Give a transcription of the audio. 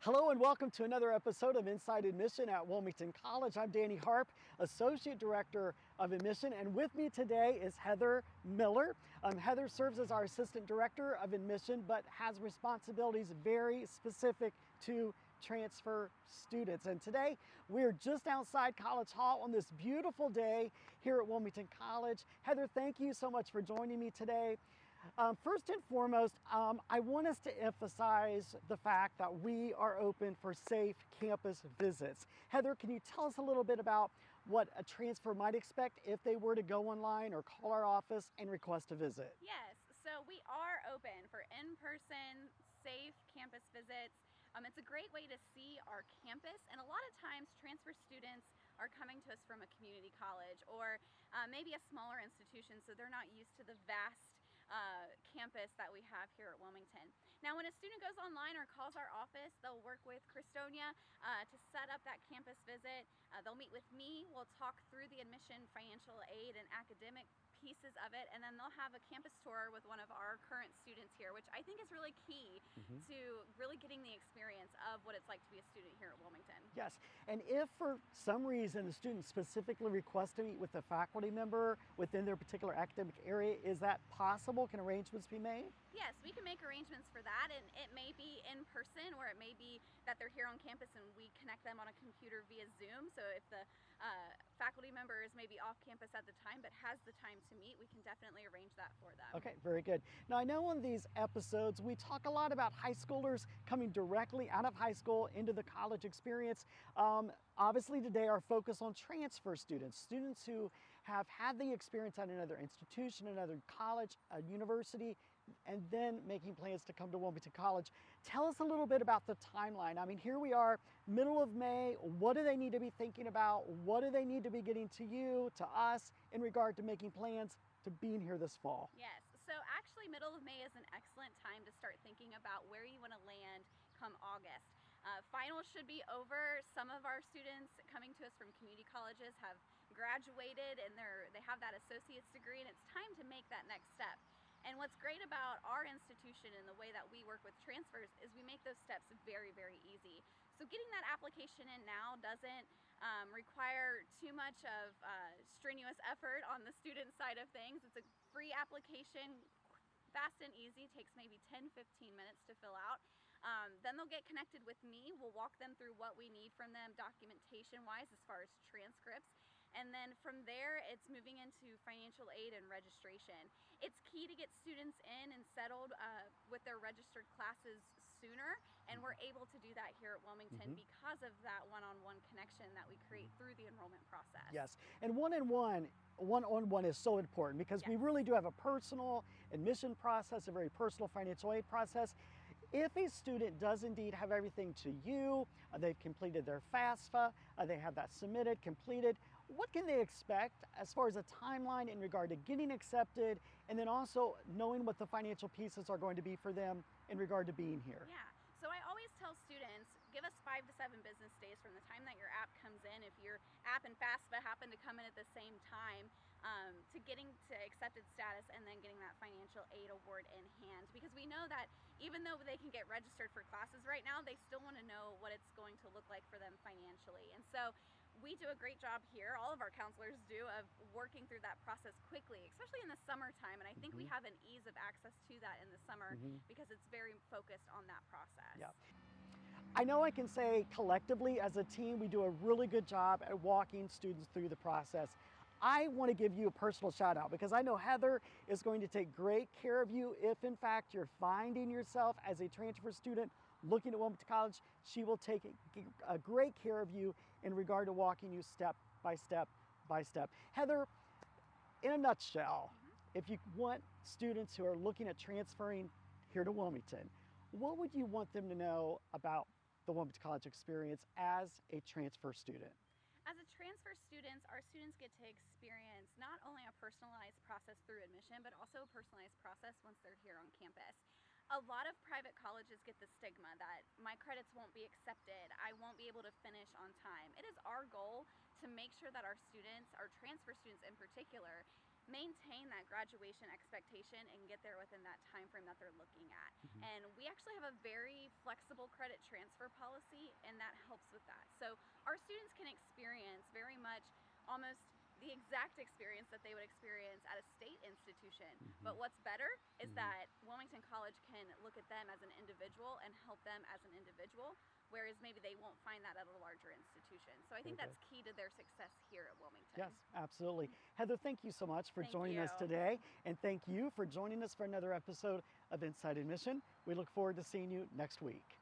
Hello and welcome to another episode of Inside Admission at Wilmington College. I'm Danny Harp, Associate Director of Admission, and with me today is Heather Miller. Heather serves as our Assistant Director of Admission, but has responsibilities very specific to transfer students. And today we're just outside College Hall on this beautiful day here at Wilmington College. Heather, thank you so much for joining me today. First and foremost, I want us to emphasize the fact that we are open for safe campus visits. Heather, can you tell us a little bit about what a transfer might expect if they were to go online or call our office and request a visit? Yes, so we are open for in-person, safe campus visits. It's a great way to see our campus, and a lot of times transfer students are coming to us from a community college or maybe a smaller institution, so they're not used to the vast campus that we have here at Wilmington. Now, when a student goes online or calls our office, they'll work with Christonia to set up that campus visit. They'll meet with me, we'll talk through the admission, financial aid, and academic pieces of it, and then they'll have a campus tour with one of our current students here, which I think is really key to really getting the experience of what it's like to be a student here at Wilmington. Yes, and if for some reason the student specifically requests to meet with a faculty member within their particular academic area, is that possible? Can arrangements be made? Yes, we can make arrangements for that, and it may be in person or it may be that they're here on campus and we connect them on a computer via Zoom. So if the faculty member is maybe off campus at the time but has the time to meet, we can definitely arrange that for them. Okay, very good. Now, I know on these episodes we talk a lot about high schoolers coming directly out of high school into the college experience. Obviously today our focus on transfer students, students who have had the experience at another institution, another college, a university, and then making plans to come to Wilmington College. Tell us a little bit about the timeline. I mean, here we are, middle of May. What do they need to be thinking about? What do they need to be getting to you, to us, in regard to making plans to being here this fall? Yes, so actually middle of May is an excellent time to start thinking about where you want to land come August. Finals should be over. Some of our students coming to us from community colleges have graduated and they have that associate's degree, and it's time to make that next step. And what's great about our institution and the way that we work with transfers is we make those steps very, very easy. So getting that application in now doesn't require too much of strenuous effort on the student side of things. It's a free application, fast and easy, takes maybe 10-15 minutes to fill out. Then they'll get connected with me. We'll walk them through what we need from them documentation-wise as far as transcripts. And then from there, it's moving into financial aid and registration. It's key to get students in and settled with their registered classes sooner, and we're able to do that here at Wilmington because of that one-on-one connection that we create through the enrollment process. Yes, and one-on-one is so important because we really do have a personal admission process, a very personal financial aid process. If a student does indeed have everything to you, they've completed their FAFSA, they have that submitted, completed, what can they expect as far as a timeline in regard to getting accepted, and then also knowing what the financial pieces are going to be for them in regard to being here? Yeah. So I always tell students, give us 5 to 7 business days from the time that your app comes in, if your app and FAFSA happen to come in at the same time, to getting to accepted status and then getting that financial aid award in hand. Because we know that even though they can get registered for classes right now, they still want to know what it's going to look like for them financially. And so we do a great job here, all of our counselors do, of working through that process quickly, especially in the summertime. And I think we have an ease of access to that in the summer because it's very focused on that process. Yeah. I know I can say collectively as a team, we do a really good job at walking students through the process. I want to give you a personal shout out because I know Heather is going to take great care of you if in fact you're finding yourself as a transfer student looking at Wilmington College. She will take a great care of you in regard to walking you step by step by step. Heather, in a nutshell, if you want students who are looking at transferring here to Wilmington, what would you want them to know about the Wilmington College experience as a transfer student? As a transfer students, our students get to experience not only a personalized process through admission, but also a personalized process once they're here on campus. A lot of private colleges get the stigma that my credits won't be accepted, I won't be able to finish on time. It is our goal to make sure that our students, our transfer students in particular, maintain that graduation expectation and get there within that time frame that they're looking at. And we actually have a very flexible credit transfer policy, and that helps with that. So our students can experience very much almost the exact experience that they would experience at a state institution. But what's better is that Wilmington College can look at them as an individual and help them as an individual, whereas maybe they won't find that at a larger institution. So I think that's key to their success here at Wilmington. Yes, absolutely. Heather, thank you so much for Thank joining us you. today. And thank you for joining us for another episode of Inside Admission. We look forward to seeing you next week.